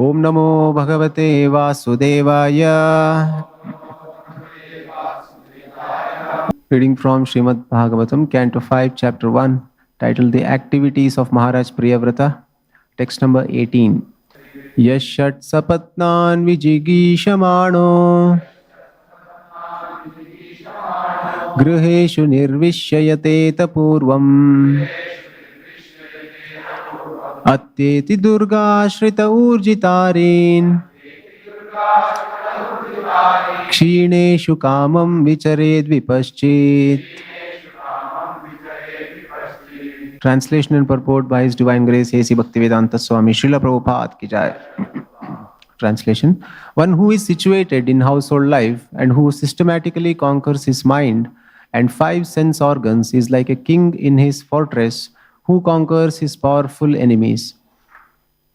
Om Namo Bhagavate Vasudevaya. Reading from Srimad Bhagavatam, Canto 5, Chapter 1, titled The Activities of Maharaj Priyavrata, text number 18. Yashat sapatnan vijigishamano Griheshu nirvishyayate tapurvam Atyeti durga shrita urjitarin Kshineshu kamam vichared vipaschit. Translation and purport by His Divine Grace A.C. Bhaktivedanta Swami Srila Prabhupada ki jai. Translation. One who is situated in household life and who systematically conquers his mind and 5 sense organs is like a king in his fortress who conquers his powerful enemies.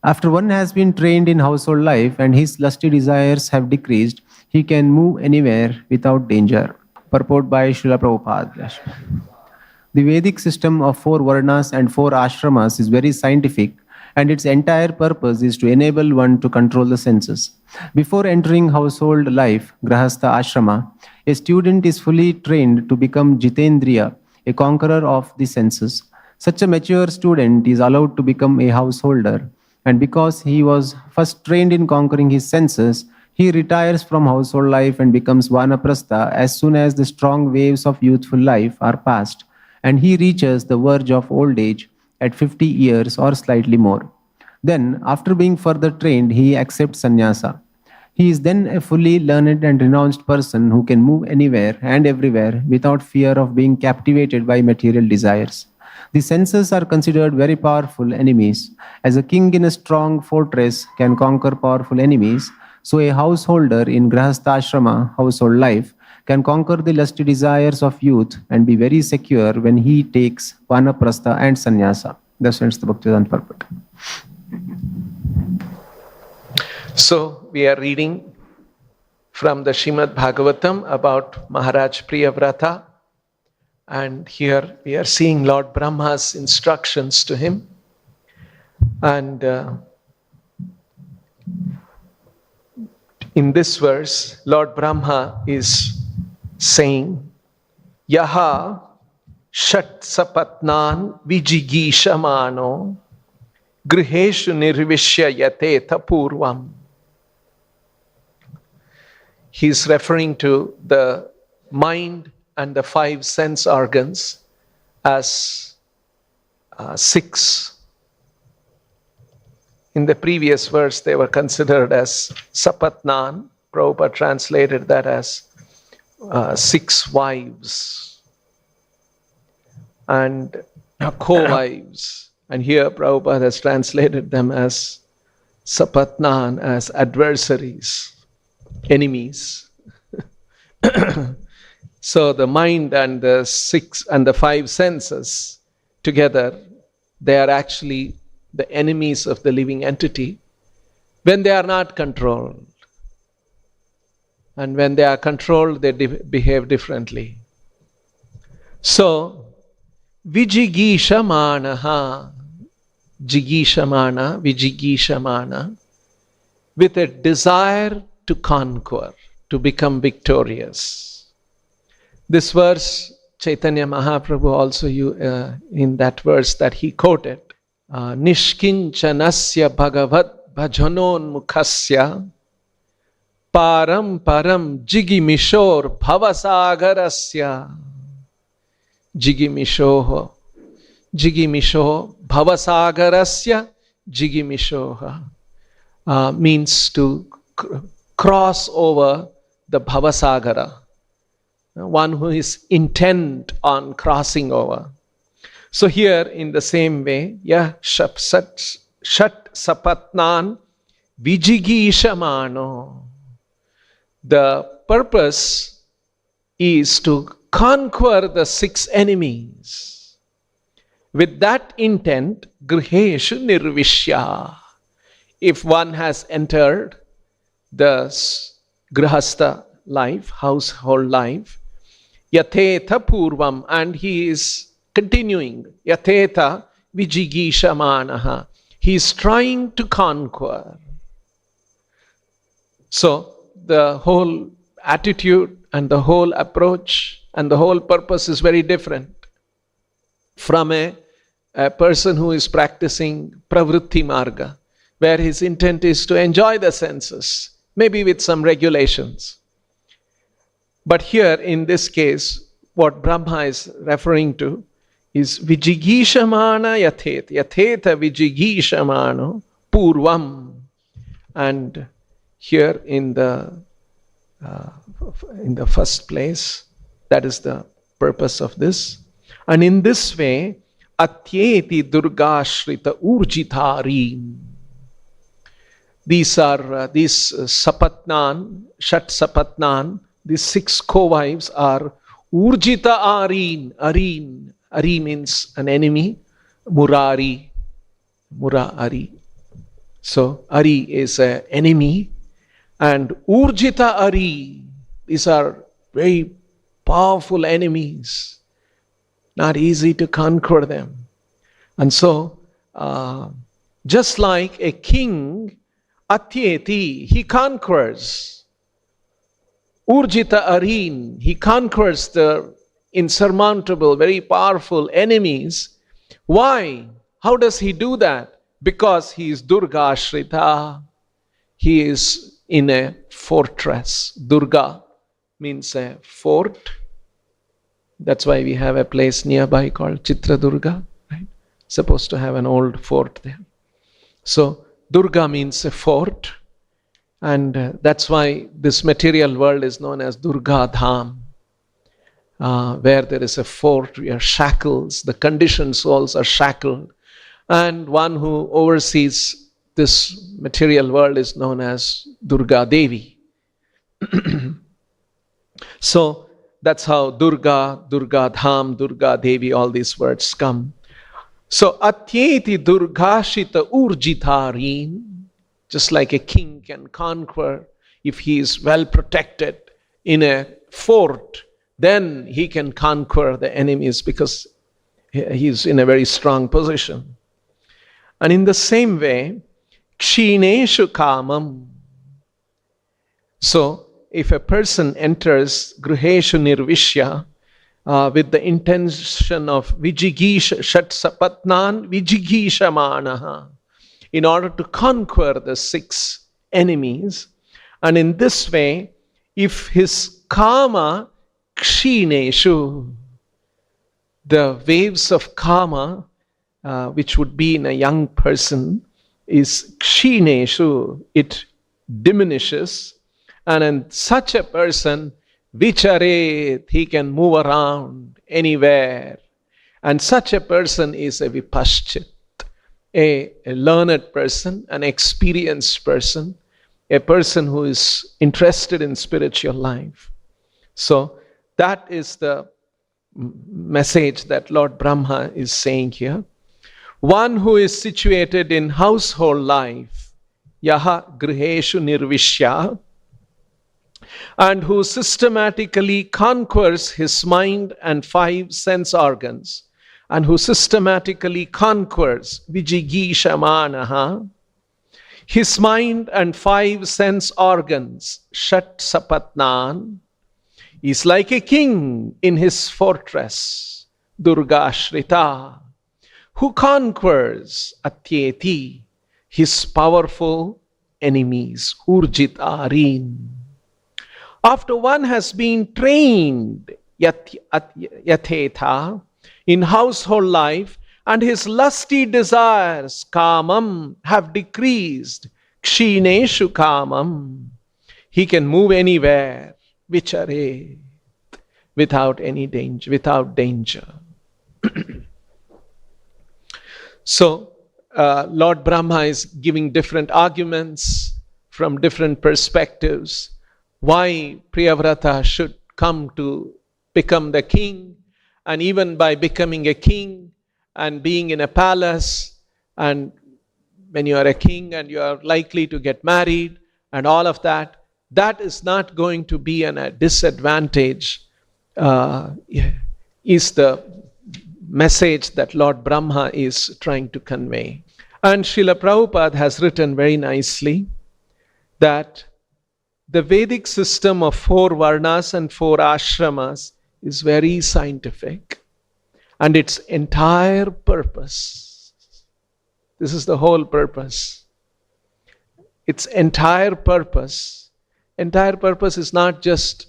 After one has been trained in household life and his lusty desires have decreased, he can move anywhere without danger. Purport by Srila Prabhupada. The Vedic system of 4 Varnas and 4 Ashramas is very scientific, and its entire purpose is to enable one to control the senses. Before entering household life, Grahastha Ashrama, a student is fully trained to become Jitendriya, a conqueror of the senses. Such a mature student is allowed to become a householder, and because he was first trained in conquering his senses, he retires from household life and becomes Vanaprastha as soon as the strong waves of youthful life are past, and he reaches the verge of old age at 50 years or slightly more. Then, after being further trained, he accepts sannyasa. He is then a fully learned and renounced person who can move anywhere and everywhere without fear of being captivated by material desires. The senses are considered very powerful enemies. As a king in a strong fortress can conquer powerful enemies, so a householder in Grahastha household life can conquer the lusty desires of youth and be very secure when he takes Vanaprastha and Sannyasa. Thus ends the Bhaktivedanta purport. So, we are reading from the Srimad Bhagavatam about Maharaj Priyavrata, and here we are seeing Lord Brahma's instructions to him. And in this verse, Lord Brahma is saying, Yaha shat sapatnan vijigishamano griheshu nirvishya yateta purvam. He is referring to the mind and the 5 sense organs as 6. In the previous verse, they were considered as sapatnan. Prabhupada translated that as 6 wives and co-wives. And here Prabhupada has translated them as sapatnan, as adversaries, enemies. So the mind and the 6 and the 5 senses together, they are actually the enemies of the living entity when they are not controlled. And when they are controlled, they behave differently. So, vijigishamanaha, jigishamana, vijigishamana, with a desire to conquer, to become victorious. This verse, Chaitanya Mahaprabhu also in that verse that he quoted, Nishkinchanasya bhagavat bhajanon mukhasya param param jigimishor bhavasagarasya. Jigimisho bhavasagarasya jigimishoha means to cross over the bhavasagara. One who is intent on crossing over. So here in the same way, shat sapatnan vijigishamano. The purpose is to conquer the 6 enemies. With that intent, griheshu nirvishya. If one has entered the grihastha life, household life, yateta purvam, and he is continuing, yateta vijigishamanaha. He is trying to conquer. So the whole attitude and the whole approach and the whole purpose is very different from a person who is practicing pravritti marga, where his intent is to enjoy the senses, maybe with some regulations. But here in this case, what Brahma is referring to is vijigishamana yathet, yatheta vijigishamano purvam. And here in the first place, that is the purpose of this. And in this way, atyeti durgashrita urjitharim. These are these sapatnan, shat sapatnan, these 6 co-wives are urjita arin. Ari means an enemy. Murari. So Ari is an enemy. And urjita Ari, these are very powerful enemies. Not easy to conquer them. And so, just like a king, atyeti, he conquers. Urjita arin, he conquers the insurmountable, very powerful enemies. Why? How does he do that? Because he is Durga Shrita. He is in a fortress. Durga means a fort. That's why we have a place nearby called Chitradurga, right? Supposed to have an old fort there. So Durga means a fort. And that's why this material world is known as Durga Dham, where there is a fort, where shackles, the conditioned souls are shackled. And one who oversees this material world is known as Durga Devi. So that's how Durga, Durga Dham, Durga Devi, all these words come. So atyeti durgashita urjitharin. Just like a king can conquer, if he is well protected in a fort, then he can conquer the enemies because he is in a very strong position. And in the same way, kshineshu kamam. So, if a person enters gruheshu nirvishya with the intention of vijigisha shat sapatnan vijigisha manaha, in order to conquer the 6 enemies. And in this way, if his kama kshineshu, the waves of kama, which would be in a young person, is kshineshu, it diminishes. And in such a person, vicharet, he can move around anywhere. And such a person is a vipaschit. A learned person, an experienced person, a person who is interested in spiritual life. So that is the message that Lord Brahma is saying here. One who is situated in household life, yaha griheshu nirvishya, and who systematically conquers his mind and 5 sense organs, and who systematically conquers vijigishamanaha, his mind and 5 sense organs, shat sapatnan, is like a king in his fortress, Durga Shrita, who conquers atyeti, his powerful enemies, urjit arin. After one has been trained yathetha in household life, and his lusty desires, kamam, have decreased, kshineshu kamam, he can move anywhere, vichare, without any danger, without danger. So, Lord Brahma is giving different arguments from different perspectives why Priyavrata should come to become the king. And even by becoming a king and being in a palace, and when you are a king and you are likely to get married and all of that, that is not going to be a disadvantage, is the message that Lord Brahma is trying to convey. And Srila Prabhupada has written very nicely that the Vedic system of 4 varnas and 4 ashramas is very scientific. And its entire purpose, this is the whole purpose. Its entire purpose is not just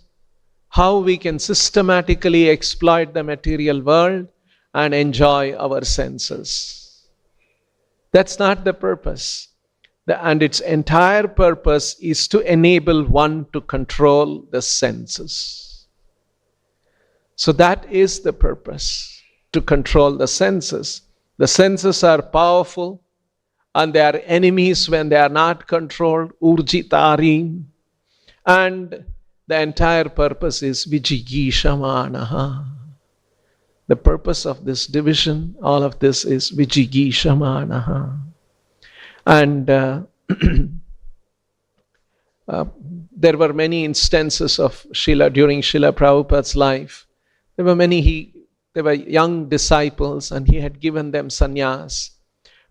how we can systematically exploit the material world and enjoy our senses. That's not the purpose. And its entire purpose is to enable one to control the senses. So that is the purpose, to control the senses. The senses are powerful and they are enemies when they are not controlled, urjitarim. And the entire purpose is vijigishamanaha. The purpose of this division, all of this is vijigishamanaha. And there were many instances of Srila during Srila Prabhupada's life. There were young disciples and he had given them sannyas.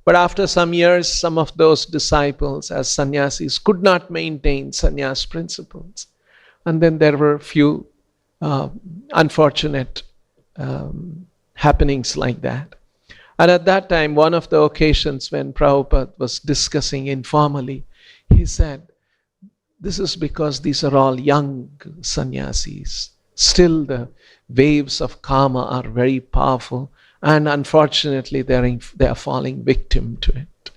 But after some years, some of those disciples as sannyasis could not maintain sannyas principles. And then there were few unfortunate happenings like that. And at that time, one of the occasions when Prabhupada was discussing informally, he said, this is because these are all young sannyasis. Still the waves of karma are very powerful, and unfortunately they are falling victim to it.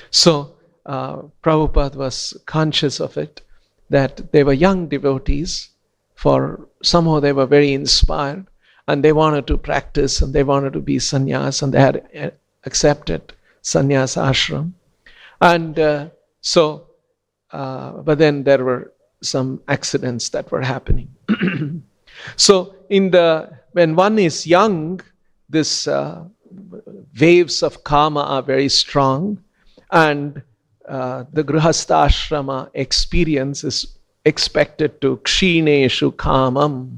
So Prabhupada was conscious of it, that they were young devotees, for somehow they were very inspired, and they wanted to practice, and they wanted to be sannyas, and they had accepted sannyas ashram. And but then there were some accidents that were happening. So when one is young, this waves of karma are very strong, and the grihastha ashrama experience is expected to kshineshu kamam.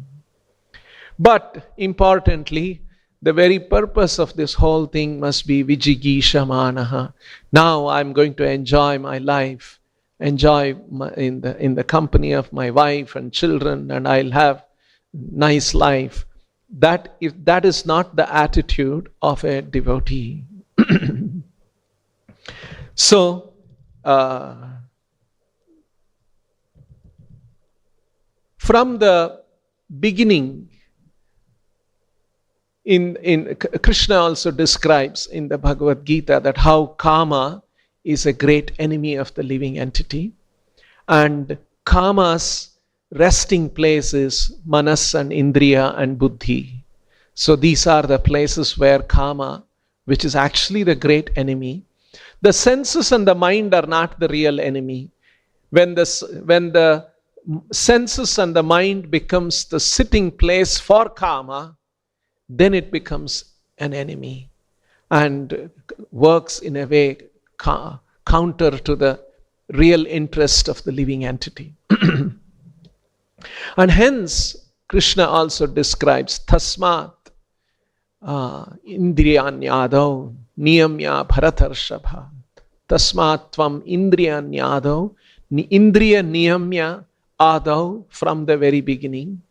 But importantly, the very purpose of this whole thing must be vijigishamanaha. Now I'm going to enjoy my life, in the company of my wife and children, and I'll have nice life. That is not the attitude of a devotee. So from the beginning, in Krishna also describes in the Bhagavad Gita that how karma is a great enemy of the living entity, and karma's resting place is manas and indriya and buddhi. So these are the places where karma, which is actually the great enemy. The senses and the mind are not the real enemy. When the senses and the mind becomes the sitting place for karma, then it becomes an enemy and works in a way counter to the real interest of the living entity. And hence, Krishna also describes tasmat indriyanyadav niyamya bharatarshabha. Tasmat tvam indriyanyadav indriya niyamya adav, from the very beginning.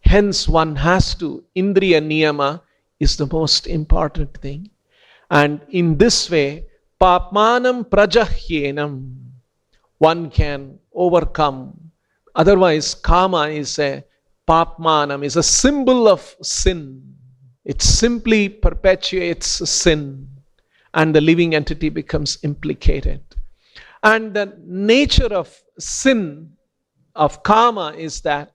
Hence one has to, indriya niyama is the most important thing. And in this way, papmanam prajahyenam, one can overcome. Otherwise, karma is a papmanam, is a symbol of sin. It simply perpetuates sin, and the living entity becomes implicated. And the nature of sin, of karma, is that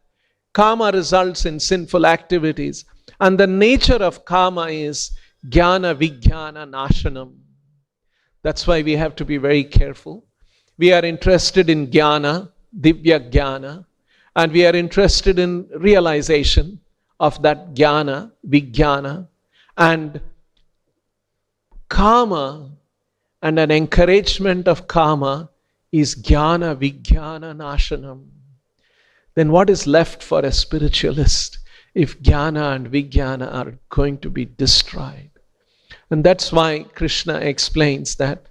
karma results in sinful activities. And the nature of karma is jnana vijnana nashanam. That's why we have to be very careful. We are interested in jnana, divya jnana, and we are interested in realization of that jnana, vijnana, and karma, and an encouragement of karma is jnana vijnana nashanam. Then what is left for a spiritualist if jnana and vijnana are going to be destroyed? And that's why Krishna explains that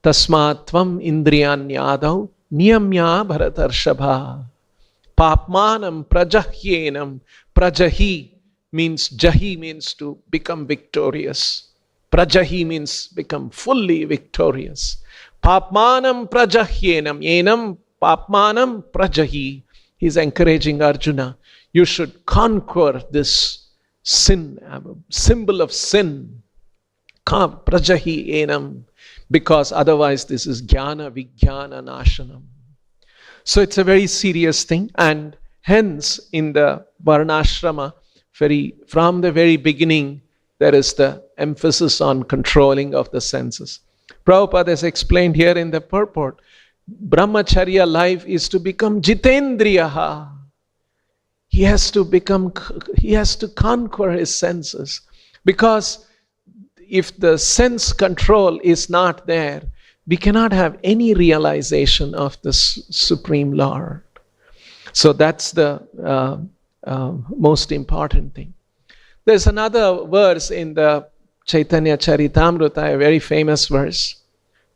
tasmat tvam indriyanyadav niyamya bharatarshabha. Papmanam prajahyenam. Prajahi means, jahi means to become victorious. Prajahi means become fully victorious. Papmanam prajahyenam. Yenam papmanam prajahi. He's encouraging Arjuna. You should conquer this sin, symbol of sin. Prajahi enam. Because otherwise this is jnana vijnana nashanam. So it's a very serious thing, and hence in the varnashrama, from the very beginning, there is the emphasis on controlling of the senses. Prabhupada has explained here in the purport, brahmacharya life is to become jitendriyaha. He has to conquer his senses, because if the sense control is not there, we cannot have any realization of the Supreme Lord. So that's the most important thing. There's another verse in the Chaitanya Charitamrita, a very famous verse.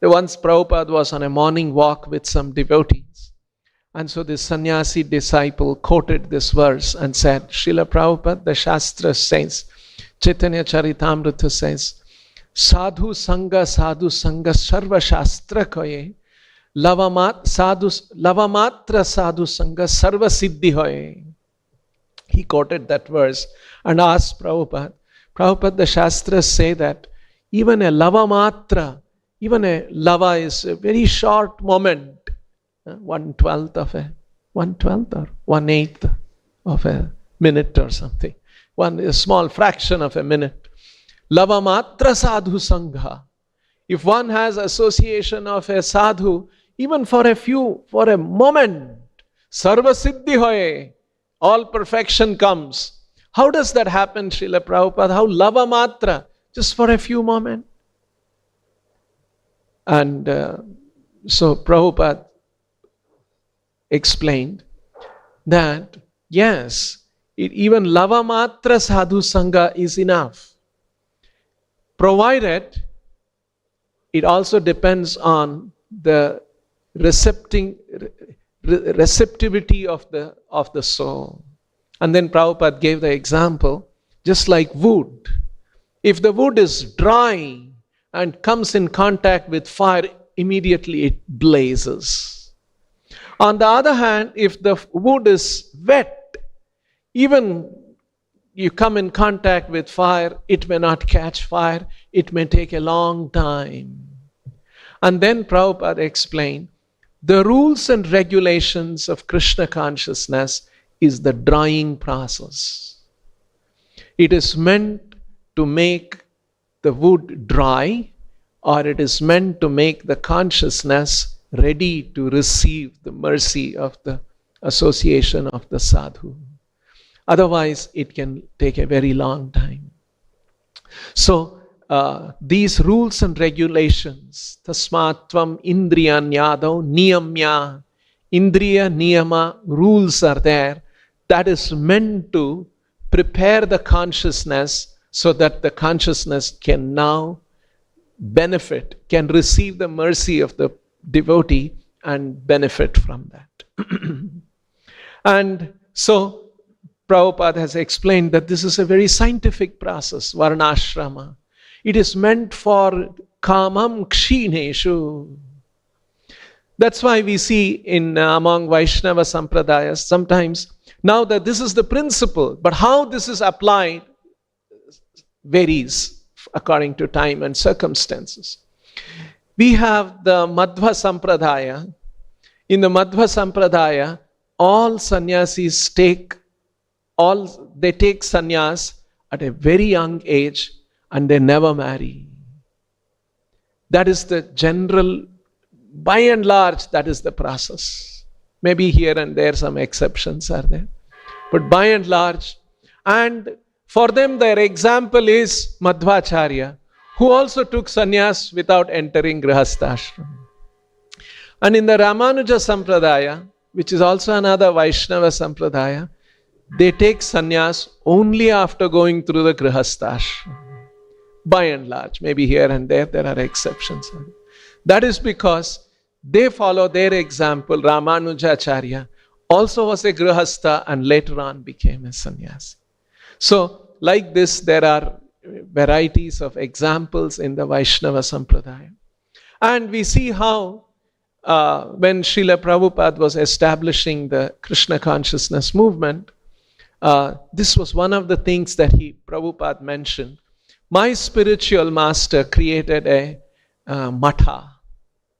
Once Prabhupada was on a morning walk with some devotees. And so this sannyasi disciple quoted this verse and said, Srila Prabhupada, the Shastra says, Chaitanya Charitamrita says, Sadhu Sangha Sarva Shastra Koye Lavamatra Sadhu Sangha Sarva Siddhi Hoye. He quoted that verse and asked Prabhupada, the Shastras say that even a lavamatra, even a lava is a very short moment, 1/12 or 1/8 of a minute or something, a small fraction of a minute. Lavamatra sadhu sangha. If one has association of a sadhu, even for a moment, sarva siddhi hoye, all perfection comes. How does that happen, Srila Prabhupada? How lavamatra? Just for a few moments. And so Prabhupada explained that, yes, even lavamatra sadhu sangha is enough. Provided it also depends on the receptivity of the soul. And then Prabhupada gave the example, just like wood. If the wood is dry and comes in contact with fire, immediately it blazes. On the other hand, if the wood is wet, even you come in contact with fire, it may not catch fire, it may take a long time. And then Prabhupada explained, the rules and regulations of Krishna consciousness is the drying process. It is meant to make the wood dry, or it is meant to make the consciousness ready to receive the mercy of the association of the sadhu. Otherwise, it can take a very long time. So, these rules and regulations, tasmatvam indriyanyadav niyamya, indriya niyama rules are there, that is meant to prepare the consciousness so that the consciousness can now benefit, can receive the mercy of the devotee and benefit from that. And so, Prabhupada has explained that this is a very scientific process, varnashrama. It is meant for kamam kshineshu. That's why we see among Vaishnava Sampradayas, sometimes, now that this is the principle, but how this is applied varies according to time and circumstances. We have the Madhva Sampradaya. In the Madhva Sampradaya, all sannyasis take sannyas at a very young age and they never marry. That is the general, by and large, that is the process. Maybe here and there some exceptions are there. But by and large, and for them their example is Madhvacharya, who also took sannyas without entering Grihasthashram. And in the Ramanuja Sampradaya, which is also another Vaishnava Sampradaya, they take sannyas only after going through the Grihasthashram. By and large, maybe here and there are exceptions. That is because they follow their example. Ramanujacharya also was a grihastha and later on became a sannyasi. So, like this, there are varieties of examples in the Vaishnava Sampradaya. And we see how when Srila Prabhupada was establishing the Krishna consciousness movement, this was one of the things that Prabhupada mentioned. My spiritual master created a matha,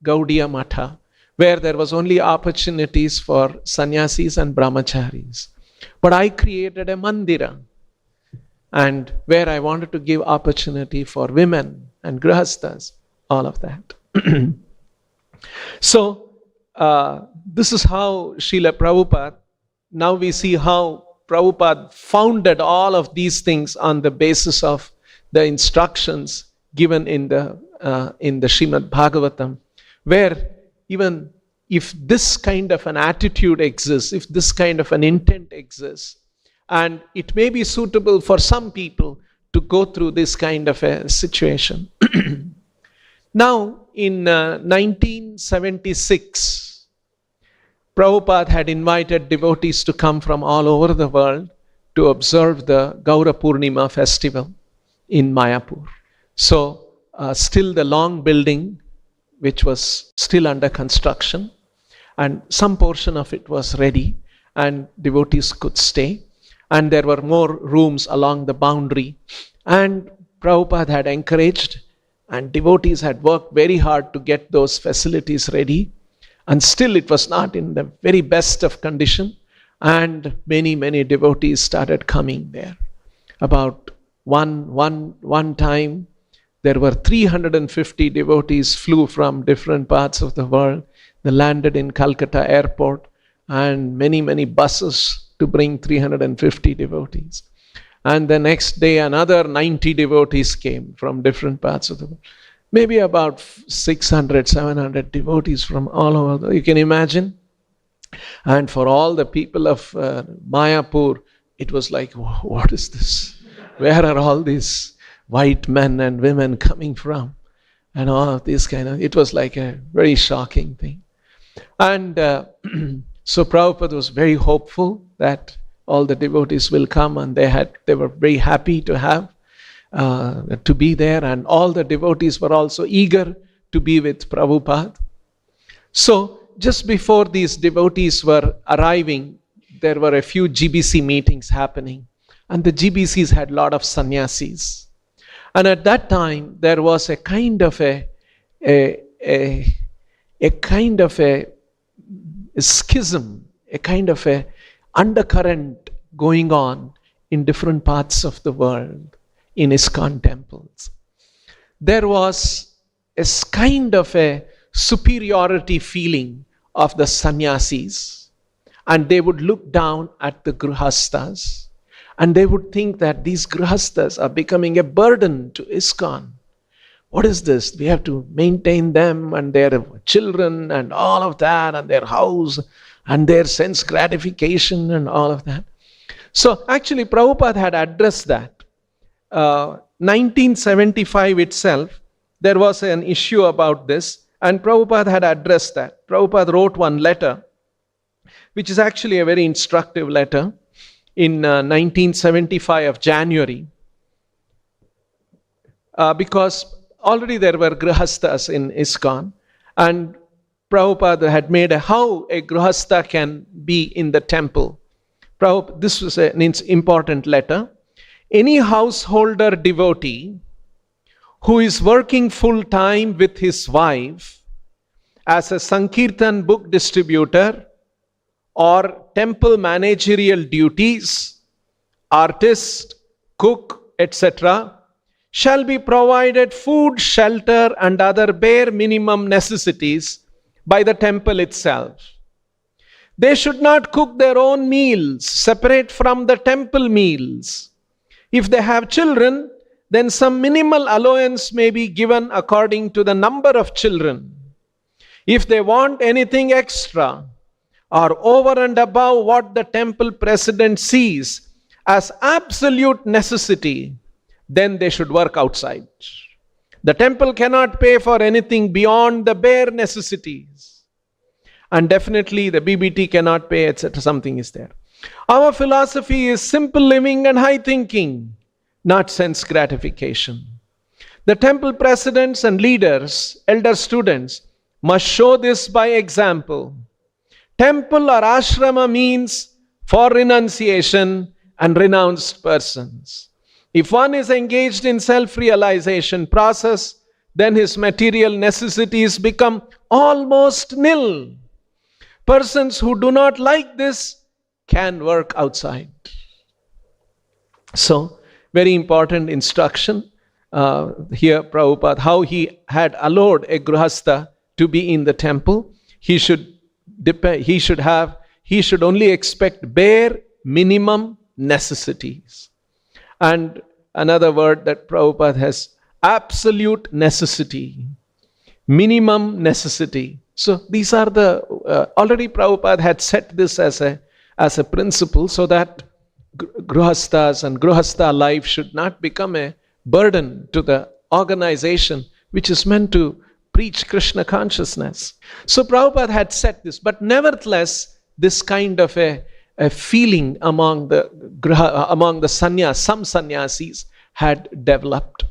Gaudiya Matha, where there was only opportunities for sannyasis and brahmacharis. But I created a mandira, and where I wanted to give opportunity for women and grihasthas, all of that. So, this is how Srila Prabhupada, now we see how Prabhupada founded all of these things on the basis of the instructions given in the Srimad Bhagavatam, where even if this kind of an attitude exists, if this kind of an intent exists, and it may be suitable for some people to go through this kind of a situation. Now, in 1976, Prabhupada had invited devotees to come from all over the world to observe the Gaura Purnima festival in Mayapur. So, still the long building, which was still under construction, and some portion of it was ready, and devotees could stay. And there were more rooms along the boundary. And Prabhupada had encouraged, and devotees had worked very hard to get those facilities ready. And still it was not in the very best of condition. And many, many devotees started coming there. About one time, there were 350 devotees flew from different parts of the world. They landed in Calcutta airport, and many, many buses to bring 350 devotees. And the next day, another 90 devotees came from different parts of the world. Maybe about 600, 700 devotees from all over. You can imagine. And for all the people of Mayapur, it was like, what is this? Where are all these white men and women coming from? And all of this kind of, it was like a very shocking thing. And so Prabhupada was very hopeful that all the devotees will come, and they were very happy to have to be there, and all the devotees were also eager to be with Prabhupada. So just before these devotees were arriving, there were a few GBC meetings happening, and the GBCs had a lot of sannyasis. And at that time, there was a kind of a schism, a kind of a undercurrent going on in different parts of the world in ISKCON temples. There was a kind of a superiority feeling of the sannyasis, and they would look down at the grihasthas, and they would think that these grihasthas are becoming a burden to ISKCON. What is this? We have to maintain them and their children and all of that, and their house and their sense gratification and all of that. So actually Prabhupada had addressed that. 1975 itself, there was an issue about this, and Prabhupada had addressed that. Prabhupada wrote one letter, which is actually a very instructive letter, in 1975 of January, because already there were grihasthas in ISKCON, and Prabhupada had made how a grihastha can be in the temple. This was an important letter. Any householder devotee who is working full time with his wife as a Sankirtan book distributor or temple managerial duties, artist, cook, etc., shall be provided food, shelter, and other bare minimum necessities by the temple itself. They should not cook their own meals separate from the temple meals. If they have children, then some minimal allowance may be given according to the number of children. If they want anything extra or over and above what the temple president sees as absolute necessity, then they should work outside. The temple cannot pay for anything beyond the bare necessities. And definitely the BBT cannot pay, etc. Something is there. Our philosophy is simple living and high thinking, not sense gratification. The temple presidents and leaders, elder students, must show this by example. Temple or ashrama means for renunciation and renounced persons. If one is engaged in self-realization process, then his material necessities become almost nil. Persons who do not like this can work outside. So, very important instruction here, Prabhupada, how he had allowed a grihastha to be in the temple. He should only expect bare minimum necessities. And another word that Prabhupada has, absolute necessity, minimum necessity. So these are the, already Prabhupada had set this as a principle so that grihasthas and grihastha life should not become a burden to the organization which is meant to preach Krishna consciousness. So Prabhupada had set this, but nevertheless, this kind of a feeling among the some sannyasis had developed.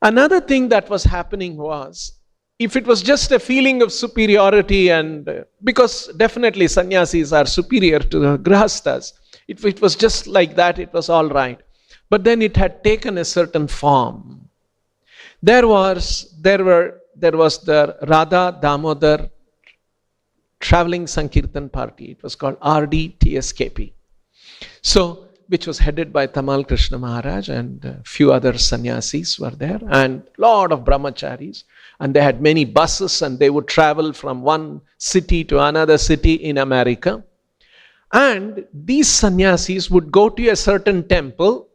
Another thing that was happening was, if it was just a feeling of superiority, and because definitely sannyasis are superior to the grihasthas, if it was just like that, it was all right. But then it had taken a certain form. There was the Radha Damodar traveling Sankirtan party. It was called RDTSKP. So, which was headed by Tamal Krishna Maharaj, and a few other sannyasis were there, and a lot of brahmacharis. And they had many buses, and they would travel from one city to another city in America. And these sannyasis would go to a certain temple,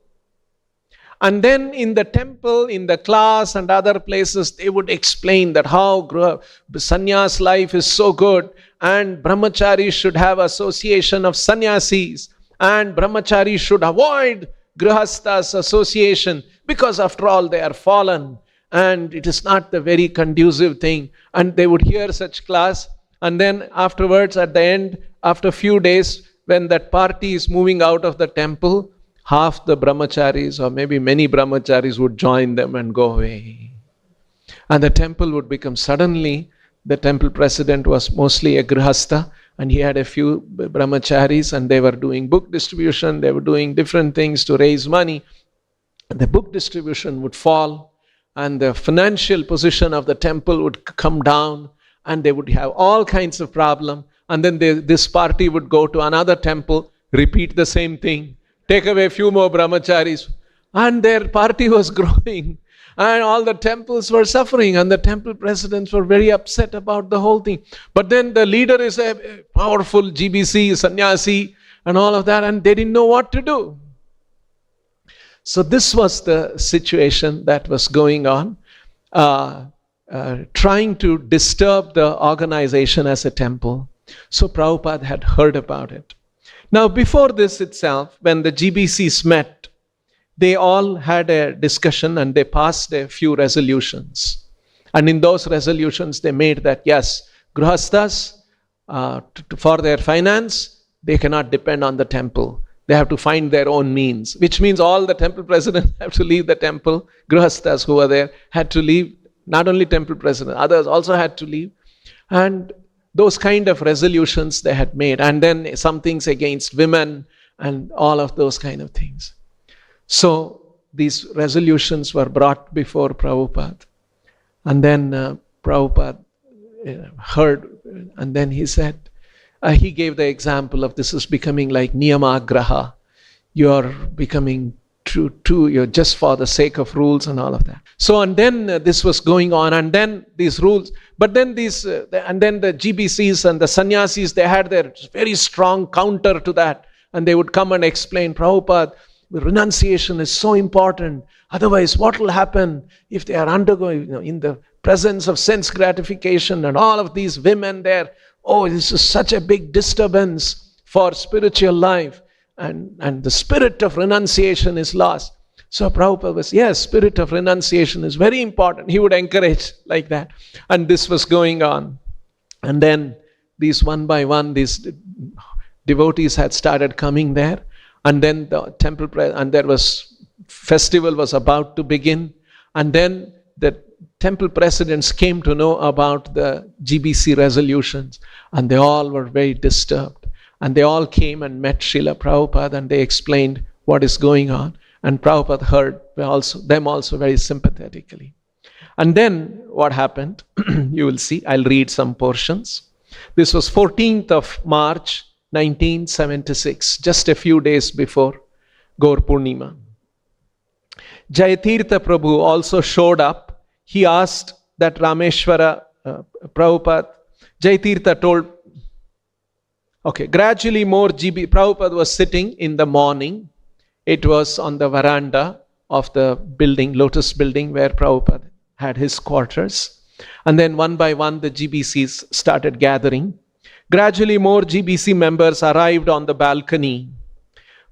and then in the temple, in the class and other places, they would explain that how sannyas life is so good, and brahmacharis should have association of sannyasis, and brahmacharis should avoid grihasthas association, because after all they are fallen, and it is not the very conducive thing. And they would hear such class, and then afterwards, at the end, after a few days, when that party is moving out of the temple, half the brahmacharis or maybe many brahmacharis would join them and go away. And the temple would become, suddenly, the temple president was mostly a grihastha, and he had a few brahmacharis, and they were doing book distribution, they were doing different things to raise money. The book distribution would fall, and the financial position of the temple would come down, and they would have all kinds of problem. And then this party would go to another temple, repeat the same thing, take away a few more brahmacharis, and their party was growing, and all the temples were suffering, and the temple presidents were very upset about the whole thing. But then the leader is a powerful GBC, sannyasi, and all of that, and they didn't know what to do. So this was the situation that was going on, trying to disturb the organization as a temple. So Prabhupada had heard about it. Now, before this itself, when the GBCs met, they all had a discussion and they passed a few resolutions. And in those resolutions, they made that, yes, grihasthas, for their finance, they cannot depend on the temple. They have to find their own means, which means all the temple presidents have to leave the temple. Grihasthas who were there had to leave. Not only temple president, others also had to leave. And those kind of resolutions they had made. And then some things against women and all of those kind of things. So these resolutions were brought before Prabhupada. And then Prabhupada heard, and then he said, he gave the example of this is becoming like niyamagraha. You're becoming you're just for the sake of rules and all of that. So, and then this was going on, and then these rules, but then and then the GBCs and the sannyasis, they had their very strong counter to that, and they would come and explain, Prabhupada, renunciation is so important. Otherwise, what will happen if they are undergoing, in the presence of sense gratification and all of these women there? Oh, this is such a big disturbance for spiritual life. And the spirit of renunciation is lost. So Prabhupada was, yes, spirit of renunciation is very important. He would encourage like that. And this was going on. And then these one by one, these devotees had started coming there. And then the temple, and there was, festival was about to begin. And then the temple presidents came to know about the GBC resolutions. And they all were very disturbed. And they all came and met Srila Prabhupada and they explained what is going on. And Prabhupada heard them also very sympathetically. And then what happened, you will see, I'll read some portions. This was 14th of March, 1976, just a few days before Gaur Purnima. Jayatirtha Prabhu also showed up. He asked that Rameshwara Prabhupada, Jayatirtha told, okay, gradually more Prabhupada was sitting in the morning. It was on the veranda of the building, Lotus building, where Prabhupada had his quarters. And then one by one, the GBCs started gathering. Gradually, more GBC members arrived on the balcony.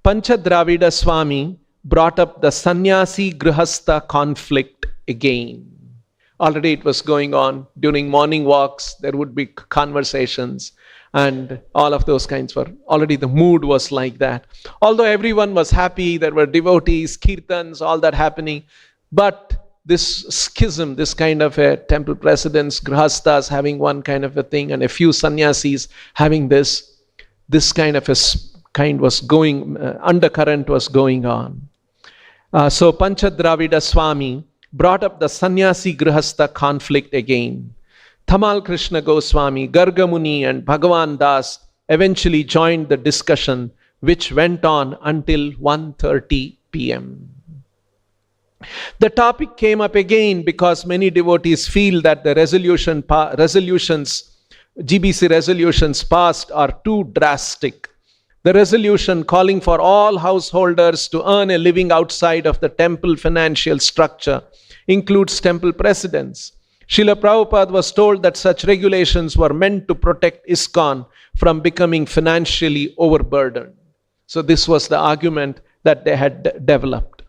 Panchadravida Swami brought up the Sannyasi Grihastha conflict again. Already it was going on. During morning walks, there would be conversations. And all of those kinds were, already the mood was like that. Although everyone was happy, there were devotees, kirtans, all that happening. But this schism, this kind of a temple presidents, grihasthas having one kind of a thing, and a few sannyasis having this kind of a kind was going, undercurrent was going on. So Panchadravida Swami brought up the sannyasi grihastha conflict again. Tamal Krishna Goswami, Gargamuni and Bhagavan Das eventually joined the discussion, which went on until 1:30 p.m. The topic came up again because many devotees feel that the GBC resolutions passed are too drastic. The resolution calling for all householders to earn a living outside of the temple financial structure includes temple presidents. Srila Prabhupada was told that such regulations were meant to protect ISKCON from becoming financially overburdened. So this was the argument that they had developed.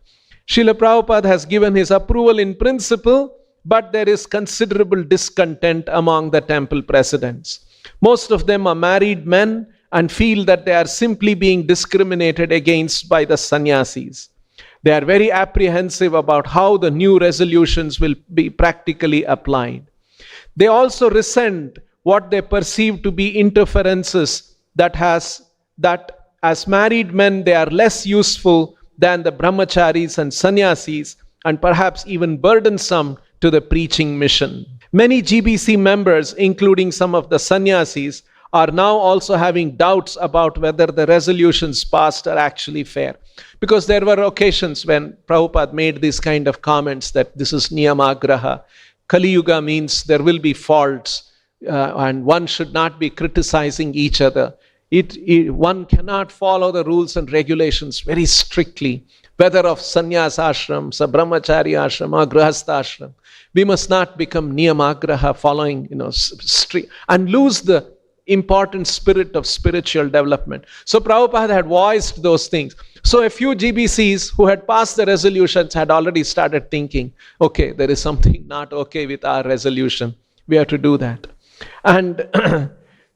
Srila Prabhupada has given his approval in principle, but there is considerable discontent among the temple presidents. Most of them are married men and feel that they are simply being discriminated against by the sannyasis. They are very apprehensive about how the new resolutions will be practically applied. They also resent what they perceive to be interferences that as married men they are less useful than the brahmacharis and sannyasis and perhaps even burdensome to the preaching mission. Many GBC members, including some of the sannyasis, are now also having doubts about whether the resolutions passed are actually fair. Because there were occasions when Prabhupada made these kind of comments that this is niyamagraha. Kali Yuga means there will be faults and one should not be criticizing each other. One cannot follow the rules and regulations very strictly, whether of sannyas ashram, brahmachari ashram or grihastha ashram. We must not become niyamagraha, following strict, and lose the important spirit of spiritual development. So Prabhupada had voiced those things. So a few GBCs who had passed the resolutions had already started thinking, okay, there is something not okay with our resolution. We have to do that. And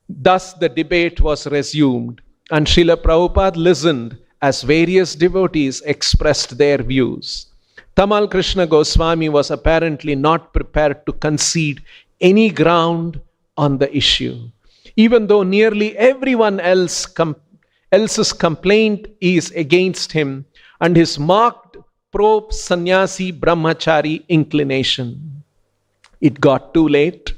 thus the debate was resumed. And Srila Prabhupada listened as various devotees expressed their views. Tamal Krishna Goswami was apparently not prepared to concede any ground on the issue, even though nearly everyone else's complaint is against him and his marked pro-sannyasi brahmachari inclination. It got too late,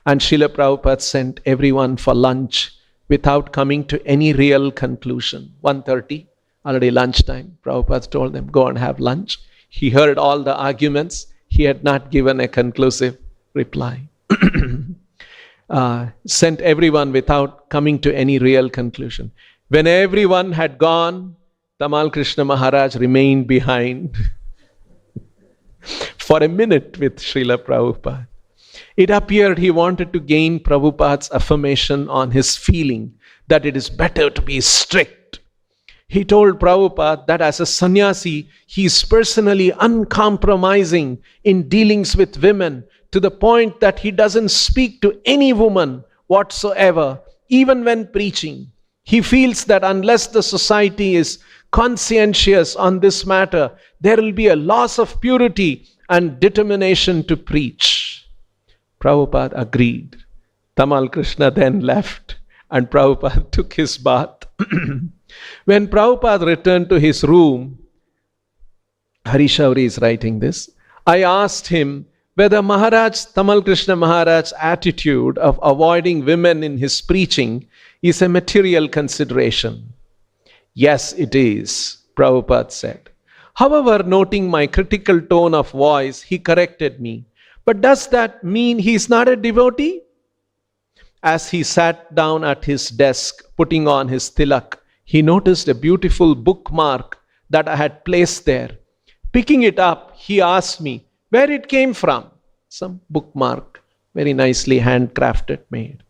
and Srila Prabhupada sent everyone for lunch without coming to any real conclusion. 1:30, already lunchtime. Prabhupada told them, go and have lunch. He heard all the arguments. He had not given a conclusive reply. Sent everyone without coming to any real conclusion. When everyone had gone, Tamal Krishna Maharaj remained behind for a minute with Srila Prabhupada. It appeared he wanted to gain Prabhupada's affirmation on his feeling that it is better to be strict. He told Prabhupada that as a sannyasi, he is personally uncompromising in dealings with women to the point that he doesn't speak to any woman whatsoever, even when preaching. He feels that unless the society is conscientious on this matter, there will be a loss of purity and determination to preach. Prabhupada agreed. Tamal Krishna then left and Prabhupada took his bath. When Prabhupada returned to his room, Harishauri is writing this, I asked him whether Tamal Krishna Maharaj's attitude of avoiding women in his preaching is a material consideration. Yes, it is, Prabhupada said. However, noting my critical tone of voice, he corrected me. But does that mean he is not a devotee? As he sat down at his desk, putting on his tilak, he noticed a beautiful bookmark that I had placed there. Picking it up, he asked me where it came from. Some bookmark, very nicely handcrafted made.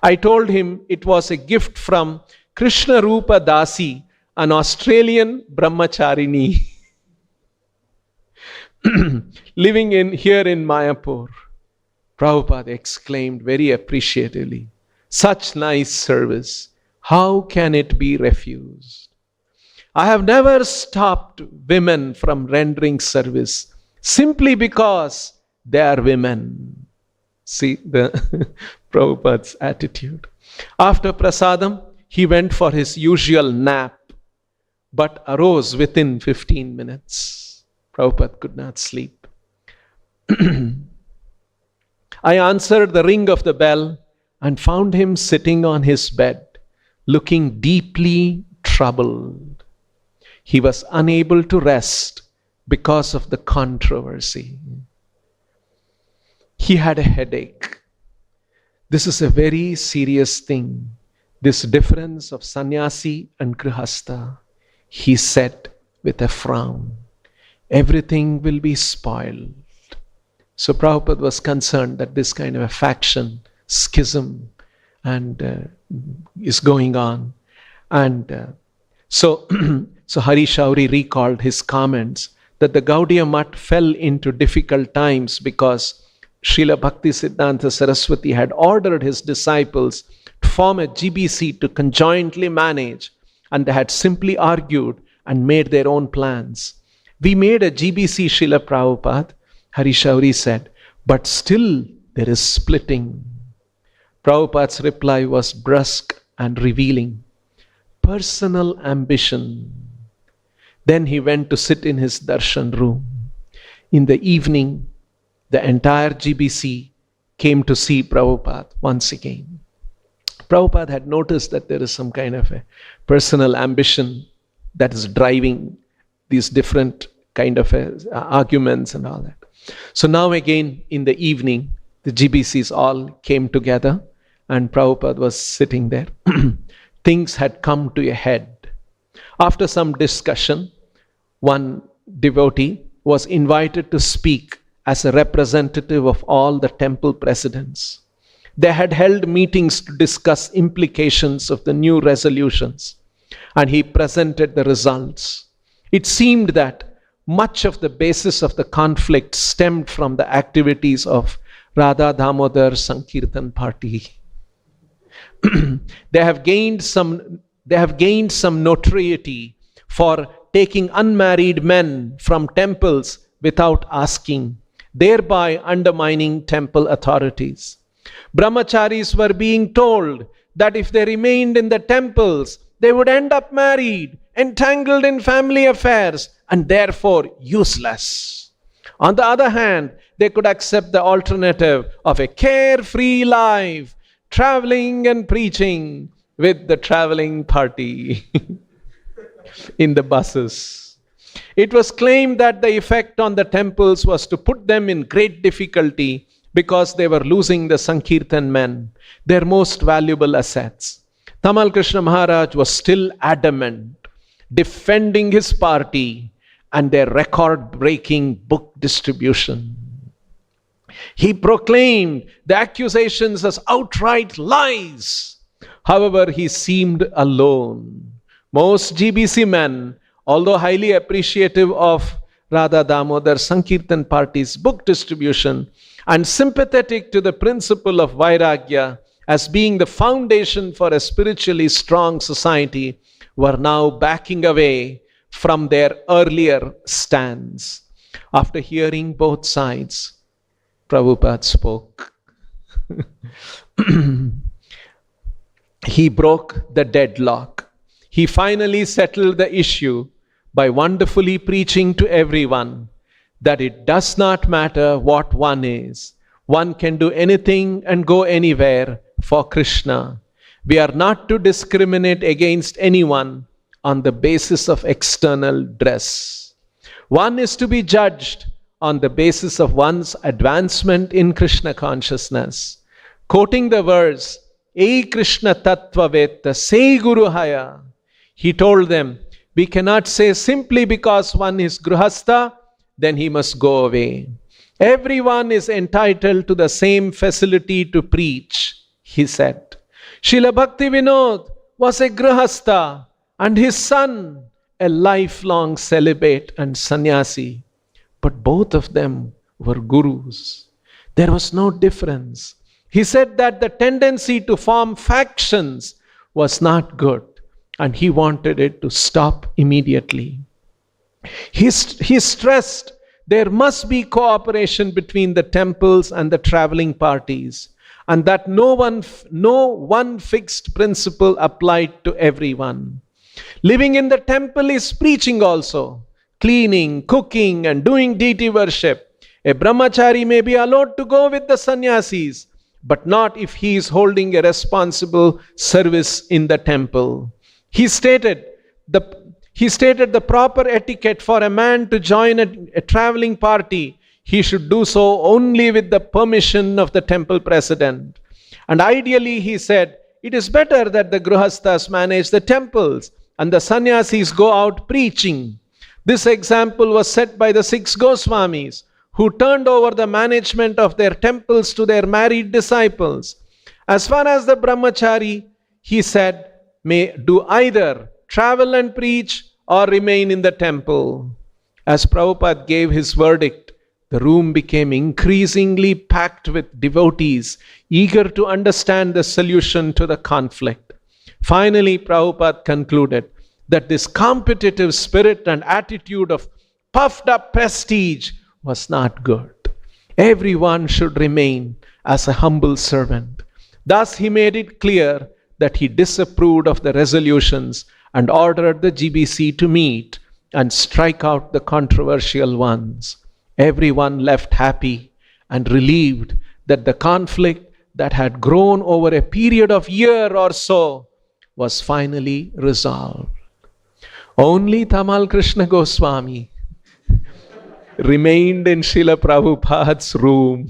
I told him it was a gift from Krishna Rupa Dasi, an Australian brahmacharini living here in Mayapur. Prabhupada exclaimed very appreciatively, such nice service. How can it be refused? I have never stopped women from rendering service simply because they are women. See the Prabhupada's attitude. After prasadam, he went for his usual nap, but arose within 15 minutes. Prabhupada could not sleep. I answered the ring of the bell and found him sitting on his bed, looking deeply troubled. He was unable to rest because of the controversy. He had a headache. This is a very serious thing. This difference of sannyasi and grihastha. He said with a frown, everything will be spoiled. So Prabhupada was concerned that this kind of a faction, schism, and is going on. And so Hari Shauri recalled his comments that the Gaudiya Mutt fell into difficult times because Srila Bhaktisiddhanta Saraswati had ordered his disciples to form a GBC to conjointly manage, and they had simply argued and made their own plans. We made a GBC, Srila Prabhupada, Hari Shauri said, but still there is splitting. Prabhupada's reply was brusque and revealing. Personal ambition. Then he went to sit in his darshan room. In the evening, the entire GBC came to see Prabhupada once again. Prabhupada had noticed that there is some kind of a personal ambition that is driving these different kind of arguments and all that. So now again in the evening, the GBCs all came together and Prabhupada was sitting there. Things had come to a head. After some discussion, one devotee was invited to speak as a representative of all the temple presidents. They had held meetings to discuss implications of the new resolutions, and he presented the results. It seemed that much of the basis of the conflict stemmed from the activities of Radha Damodar Sankirtan party. They have gained some notoriety for taking unmarried men from temples without asking, thereby undermining temple authorities. Brahmacharis were being told that if they remained in the temples, they would end up married, entangled in family affairs, and therefore useless. On the other hand, they could accept the alternative of a carefree life, traveling and preaching with the traveling party in the buses. It was claimed that the effect on the temples was to put them in great difficulty because they were losing the Sankirtan men, their most valuable assets. Tamal Krishna Maharaj was still adamant, defending his party and their record-breaking book distribution. He proclaimed the accusations as outright lies. However, he seemed alone. Most GBC men, although highly appreciative of Radha Damodar Sankirtan Party's book distribution and sympathetic to the principle of Vairagya as being the foundation for a spiritually strong society, were now backing away from their earlier stance. After hearing both sides, Prabhupada spoke. He broke the deadlock. He finally settled the issue by wonderfully preaching to everyone that it does not matter what one is. One can do anything and go anywhere for Krishna. We are not to discriminate against anyone on the basis of external dress. One is to be judged on the basis of one's advancement in Krishna consciousness. Quoting the verse, "Ei Krishna Tattva Vetta, say Guru Haya," he told them, we cannot say simply because one is Grihastha, then he must go away. Everyone is entitled to the same facility to preach, he said. Srila Bhaktivedanta was a Grihastha and his son a lifelong celibate and sannyasi. But both of them were gurus. There was no difference. He said that the tendency to form factions was not good, and he wanted it to stop immediately. He stressed there must be cooperation between the temples and the traveling parties, and that no one fixed principle applied to everyone. Living in the temple is preaching also, cleaning, cooking, and doing deity worship. A brahmachari may be allowed to go with the sannyasis, but not if he is holding a responsible service in the temple. He stated the proper etiquette for a man to join a traveling party. He should do so only with the permission of the temple president. And ideally, he said, it is better that the grihasthas manage the temples and the sannyasis go out preaching. This example was set by the 6 Goswamis, who turned over the management of their temples to their married disciples. As far as the brahmachari, he said, may do either travel and preach or remain in the temple. As Prabhupada gave his verdict, the room became increasingly packed with devotees eager to understand the solution to the conflict. Finally, Prabhupada concluded that this competitive spirit and attitude of puffed up prestige was not good. Everyone should remain as a humble servant. Thus, he made it clear that he disapproved of the resolutions and ordered the GBC to meet and strike out the controversial ones. Everyone left happy and relieved that the conflict that had grown over a period of year or so was finally resolved. Only Tamal Krishna Goswami remained in Srila Prabhupada's room,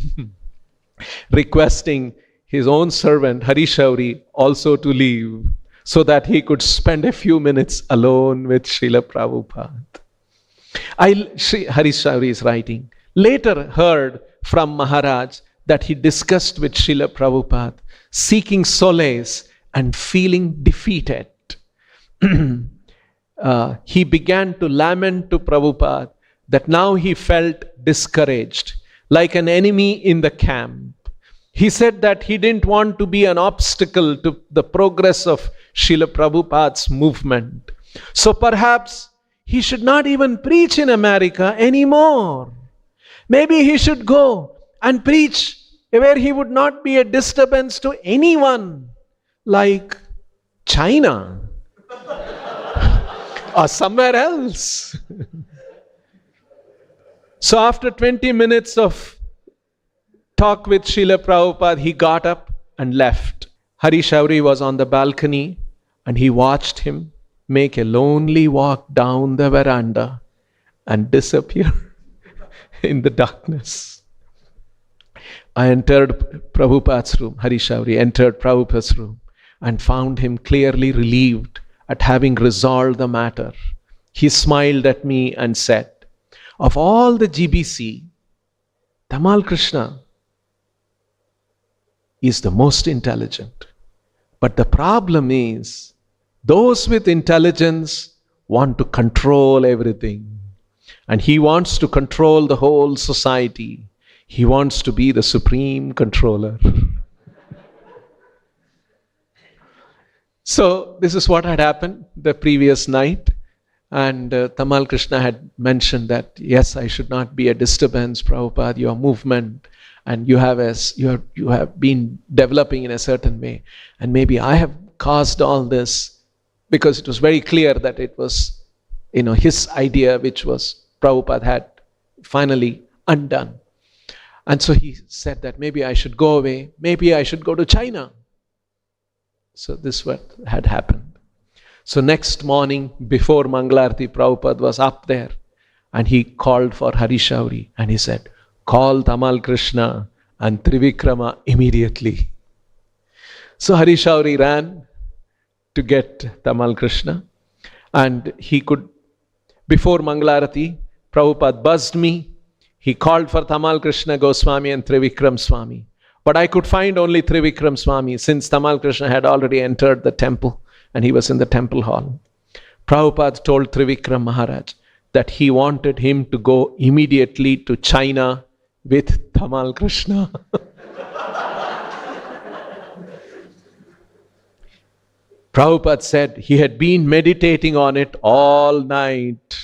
requesting his own servant Harishauri also to leave so that he could spend a few minutes alone with Srila Prabhupada. Harishauri is writing, later heard from Maharaj that he discussed with Srila Prabhupada, seeking solace and feeling defeated. He began to lament to Prabhupada that now he felt discouraged, like an enemy in the camp. He said that he didn't want to be an obstacle to the progress of Srila Prabhupada's movement. So perhaps he should not even preach in America anymore. Maybe he should go and preach where he would not be a disturbance to anyone, like China or somewhere else. So after 20 minutes of talk with Srila Prabhupada, he got up and left. Harishauri was on the balcony and he watched him make a lonely walk down the veranda and disappear in the darkness. I entered Prabhupada's room. Harishauri entered Prabhupada's room and found him clearly relieved at having resolved the matter. He smiled at me and said, of all the GBC, Tamal Krishna is the most intelligent. But the problem is Those with intelligence want to control everything. And he wants to control the whole society. He wants to be the supreme controller. So this is what had happened the previous night. And Tamal Krishna had mentioned that, yes, I should not be a disturbance, Prabhupada, your movement, and you have been developing in a certain way. And maybe I have caused all this, because it was very clear that it was, his idea, which was Prabhupada had finally undone. And so he said that maybe I should go away, maybe I should go to China. So this is what had happened. So next morning, before Mangalarti, Prabhupada was up there and he called for Harishauri and he said, call Tamal Krishna and Trivikrama immediately. So Harishauri ran to get Tamal Krishna, and he could, before Mangalarati, Prabhupada buzzed me. He called for Tamal Krishna Goswami and Trivikram Swami. But I could find only Trivikram Swami, since Tamal Krishna had already entered the temple and he was in the temple hall. Prabhupada told Trivikram Maharaj that he wanted him to go immediately to China with Tamal Krishna. Prabhupada said he had been meditating on it all night.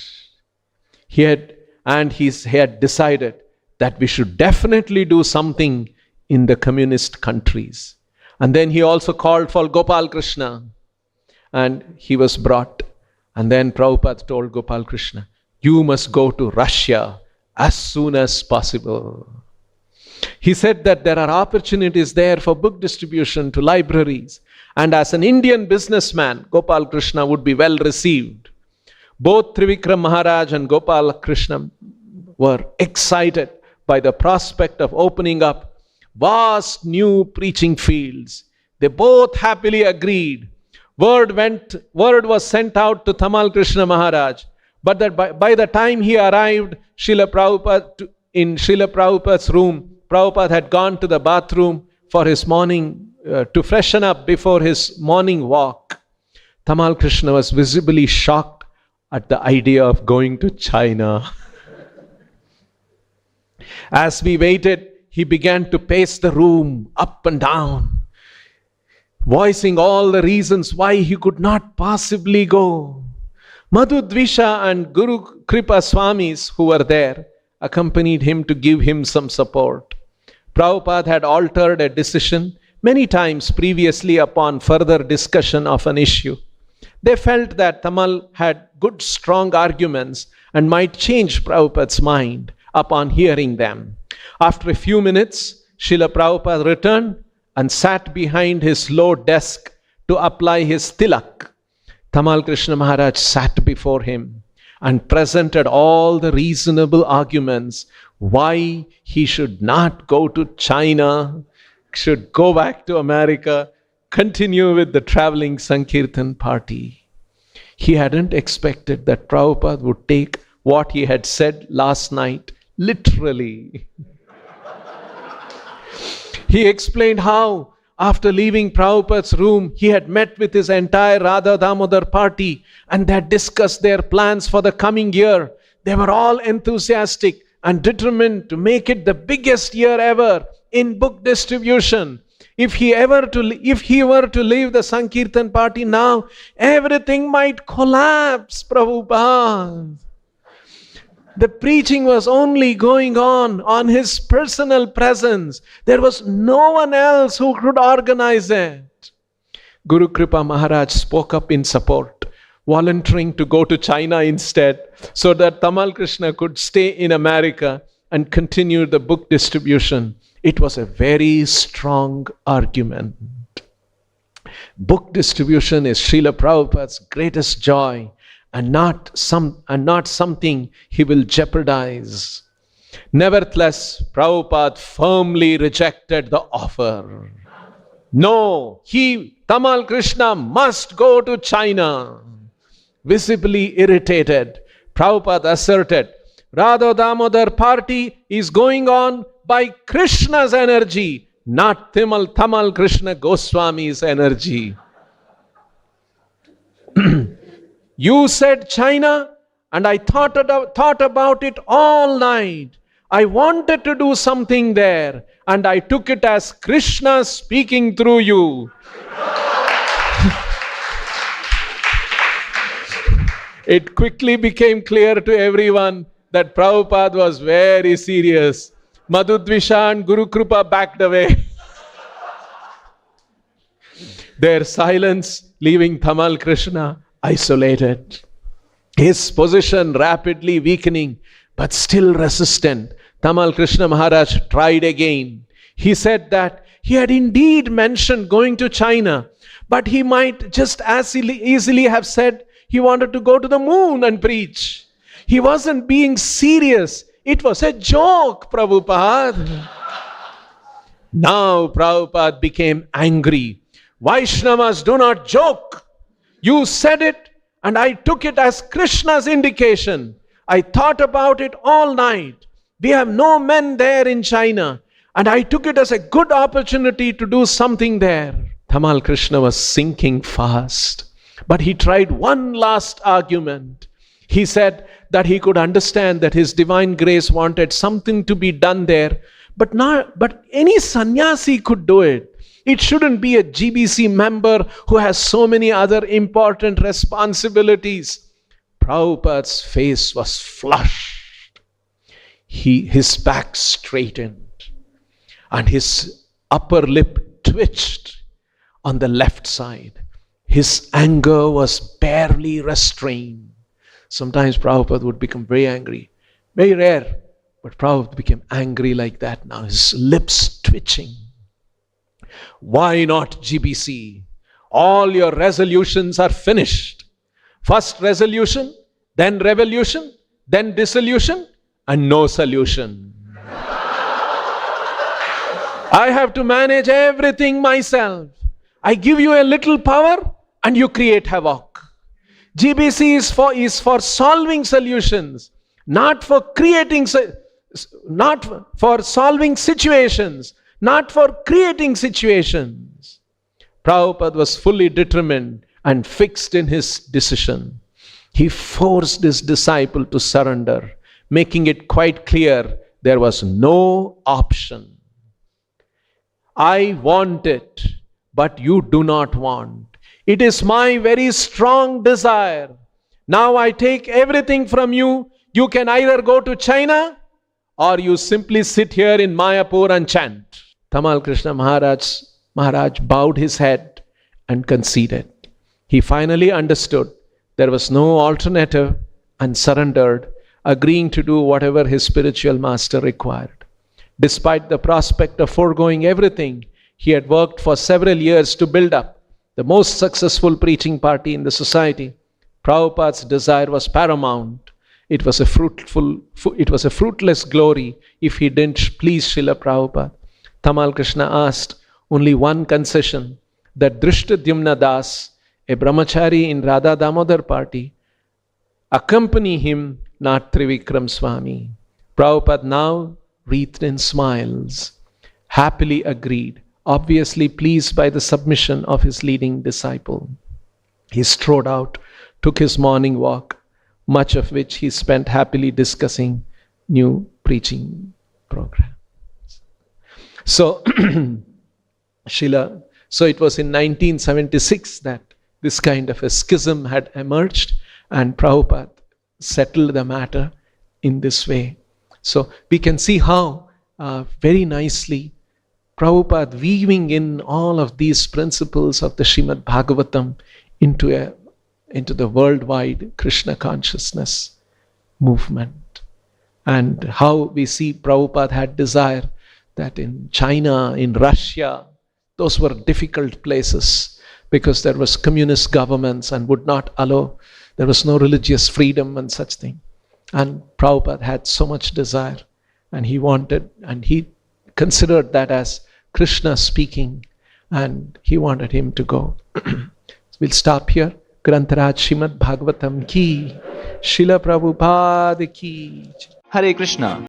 He had decided that we should definitely do something in the communist countries. And then he also called for Gopal Krishna, and he was brought. And then Prabhupada told Gopal Krishna, you must go to Russia as soon as possible. He said that there are opportunities there for book distribution to libraries. And as an Indian businessman, Gopal Krishna would be well received. Both Trivikram Maharaj and Gopal Krishna were excited by the prospect of opening up vast new preaching fields. They both happily agreed. Word was sent out to Tamal Krishna Maharaj, but that by the time he arrived in Srila Prabhupada's room, Prabhupada had gone to the bathroom for his morning, to freshen up before his morning walk. Tamal Krishna was visibly shocked at the idea of going to China. As we waited, he began to pace the room up and down, voicing all the reasons why he could not possibly go. Madhu Dvisha and Guru Kripa Swamis, who were there, accompanied him to give him some support. Prabhupada had altered a decision many times previously upon further discussion of an issue. They felt that Tamal had good, strong arguments and might change Prabhupada's mind upon hearing them. After a few minutes, Srila Prabhupada returned and sat behind his low desk to apply his tilak. Tamal Krishna Maharaj sat before him and presented all the reasonable arguments why he should not go to China, should go back to America, continue with the traveling Sankirtan party. He hadn't expected that Prabhupada would take what he had said last night literally. He explained how, after leaving Prabhupada's room, he had met with his entire Radha Damodar party and they had discussed their plans for the coming year. They were all enthusiastic and determined to make it the biggest year ever in book distribution. If he were to leave the Sankirtan party now, everything might collapse, Prabhupada. The preaching was only going on his personal presence. There was no one else who could organize it. Guru Kripa Maharaj spoke up in support, volunteering to go to China instead, so that Tamal Krishna could stay in America and continue the book distribution. It was a very strong argument. Book distribution is Srila Prabhupada's greatest joy, and not something he will jeopardize. Nevertheless, Prabhupada firmly rejected the offer. No, Tamal Krishna must go to China. Visibly irritated, Prabhupada asserted, Radha Damodar party is going on by Krishna's energy, not Tamal Krishna Goswami's energy. You said China, and I thought about it all night. I wanted to do something there, and I took it as Krishna speaking through you. It quickly became clear to everyone that Prabhupada was very serious. Madhudvisha and Guru Krupa backed away. Their silence leaving Tamal Krishna isolated. His position rapidly weakening, but still resistant. Tamal Krishna Maharaj tried again. He said that he had indeed mentioned going to China, but he might just as easily have said he wanted to go to the moon and preach. He wasn't being serious. It was a joke, Prabhupada. Now Prabhupada became angry. Vaishnavas do not joke. You said it, and I took it as Krishna's indication. I thought about it all night. We have no men there in China, and I took it as a good opportunity to do something there. Tamal Krishna was sinking fast, but he tried one last argument. He said that he could understand that his divine grace wanted something to be done there, but any sannyasi could do it. It shouldn't be a GBC member who has so many other important responsibilities. Prabhupada's face was flushed. His back straightened and his upper lip twitched on the left side. His anger was barely restrained. Sometimes Prabhupada would become very angry. Very rare, but Prabhupada became angry like that now. His lips twitching. Why not GBC? All your resolutions are finished. First resolution, then revolution, then dissolution, and no solution. I have to manage everything myself. I give you a little power and you create havoc. GBC is for solving solutions, not for solving situations, not for creating situations. Prabhupada was fully determined and fixed in his decision. He forced his disciple to surrender, making it quite clear there was no option. I want it, but you do not want. It is my very strong desire. Now I take everything from you. You can either go to China or you simply sit here in Mayapur and chant. Tamal Krishna Maharaj bowed his head and conceded. He finally understood there was no alternative and surrendered, agreeing to do whatever his spiritual master required. Despite the prospect of foregoing everything, he had worked for several years to build up the most successful preaching party in the society. Prabhupada's desire was paramount. It was a fruitless glory if he didn't please Srila Prabhupada. Tamal Krishna asked only one concession, that Drishtadyumna Das, a brahmachari in Radha Damodar party, accompany him, not Trivikram Swami. Prabhupada now wreathed in smiles, happily agreed, obviously pleased by the submission of his leading disciple. He strode out, took his morning walk, much of which he spent happily discussing new preaching programs. So, so it was in 1976 that this kind of a schism had emerged, and Prabhupada settled the matter in this way. So we can see how very nicely Prabhupada weaving in all of these principles of the Srimad Bhagavatam into the worldwide Krishna consciousness movement. And how we see Prabhupada had desire that in China, in Russia, those were difficult places because there was communist governments and would not allow, there was no religious freedom and such thing. And Prabhupada had so much desire, and he wanted, and he considered that as Krishna speaking, and he wanted him to go. We'll stop here. Grantaraj Srimad Bhagavatam ki, Srila Prabhupada ki. Hare Krishna.